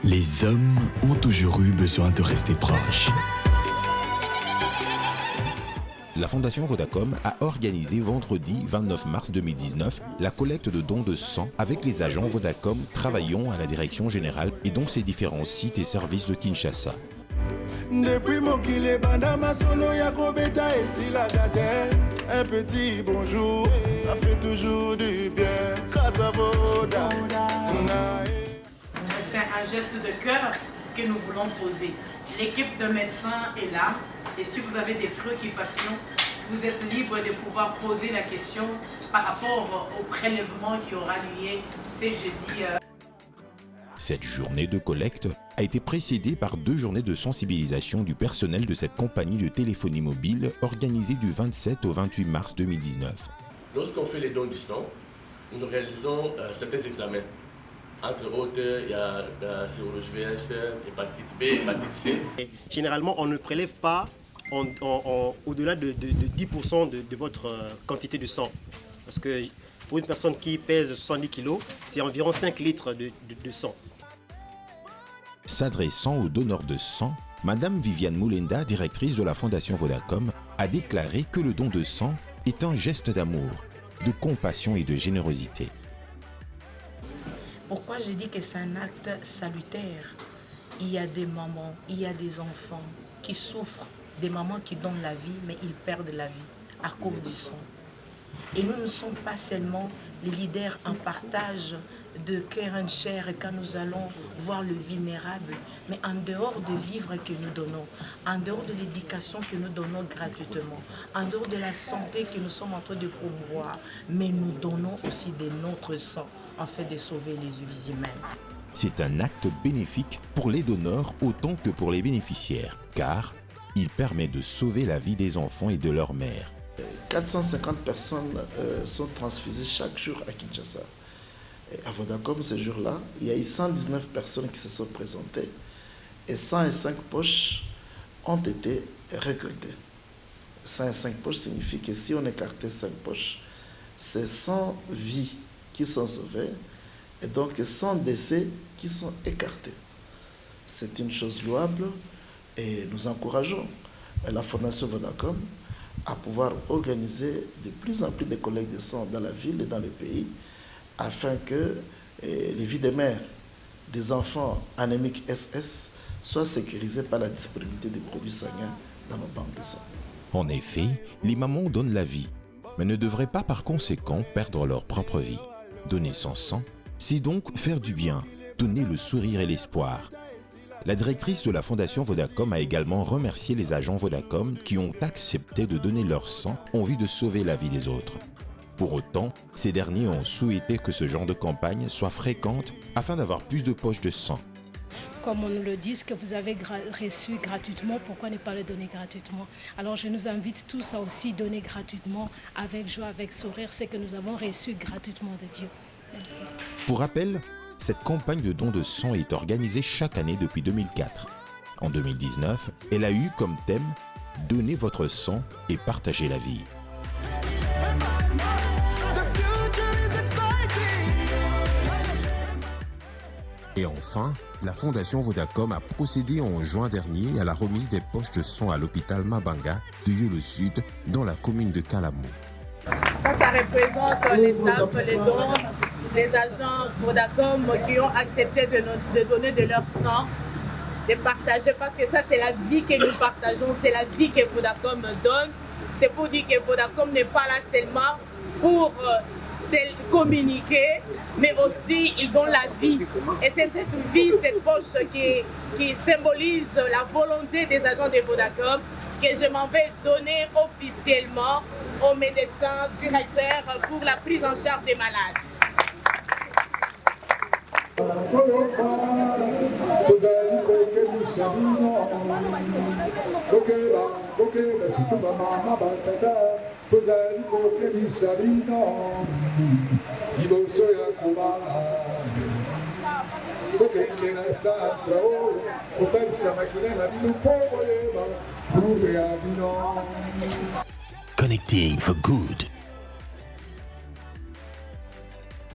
Les hommes ont toujours eu besoin de rester proches. La Fondation Vodacom a organisé vendredi 29 mars 2019 la collecte de dons de sang avec les agents Vodacom travaillant à la direction générale et dans ses différents sites et services de Kinshasa. Depuis Mokile Bandama Solo Yakobeta et Silagade, un petit bonjour, ça fait toujours du bien. C'est un geste de cœur que nous voulons poser. L'équipe de médecins est là et si vous avez des préoccupations, vous êtes libre de pouvoir poser la question par rapport au prélèvement qui aura lieu ce jeudi. Cette journée de collecte a été précédée par 2 journées de sensibilisation du personnel de cette compagnie de téléphonie mobile organisée du 27 au 28 mars 2019. Lorsqu'on fait les dons du sang, nous réalisons certains examens. Entre autres, il y a la sérologie VIH, hépatite B, hépatite C. Et généralement, on ne prélève pas au-delà de 10% de votre quantité de sang. Parce que pour une personne qui pèse 70 kg, c'est environ 5 litres de sang. S'adressant aux donneurs de sang, Madame Viviane Moulenda, directrice de la Fondation Vodacom, a déclaré que le don de sang est un geste d'amour, de compassion et de générosité. Pourquoi je dis que c'est un acte salutaire? Il y a des mamans, il y a des enfants qui souffrent, des mamans qui donnent la vie, mais ils perdent la vie à cause du sang. Et nous ne sommes pas seulement les leaders en partage de cœur and chair quand nous allons voir le vulnérable, mais en dehors de vivres que nous donnons, en dehors de l'éducation que nous donnons gratuitement, en dehors de la santé que nous sommes en train de promouvoir, mais nous donnons aussi de notre sang en fait de sauver les vies humaines. C'est un acte bénéfique pour les donneurs autant que pour les bénéficiaires, car il permet de sauver la vie des enfants et de leur mère. 450 personnes sont transfusées chaque jour à Kinshasa. Et à Vodacom, ce jour-là, il y a eu 119 personnes qui se sont présentées et 105 poches ont été récoltées. 105 poches signifie que si on écartait 5 poches, c'est 100 vies qui sont sauvées et donc 100 décès qui sont écartés. C'est une chose louable et nous encourageons la Fondation Vodacom à pouvoir organiser de plus en plus de collectes de sang dans la ville et dans le pays afin que les vies des mères, des enfants anémiques SS soient sécurisées par la disponibilité des produits sanguins dans nos banques de sang. En effet, les mamans donnent la vie, mais ne devraient pas par conséquent perdre leur propre vie. Donner son sang, c'est donc faire du bien, donner le sourire et l'espoir. La directrice de la Fondation Vodacom a également remercié les agents Vodacom qui ont accepté de donner leur sang en vue de sauver la vie des autres. Pour autant, ces derniers ont souhaité que ce genre de campagne soit fréquente afin d'avoir plus de poches de sang. Comme on nous le dit, ce que vous avez reçu gratuitement, pourquoi ne pas le donner gratuitement? Alors je nous invite tous à aussi donner gratuitement, avec joie, avec sourire, ce que nous avons reçu gratuitement de Dieu. Merci. Pour rappel, cette campagne de don de sang est organisée chaque année depuis 2004. En 2019, elle a eu comme thème « Donnez votre sang et partagez la vie ». Et enfin, la Fondation Vodacom a procédé en juin dernier à la remise des poches de sang à l'hôpital Mabanga de Yolo Sud dans la commune de Kalamou. Ça représente les dons des agents Vodacom qui ont accepté de donner de leur sang, de partager, parce que ça c'est la vie que nous partageons, c'est la vie que Vodacom donne. C'est pour dire que Vodacom n'est pas là seulement pour communiquer, mais aussi ils donnent la vie. Et c'est cette vie, cette poche qui symbolise la volonté des agents de Vodacom que je m'en vais donner officiellement aux médecins directeurs pour la prise en charge des malades. Connecting for good.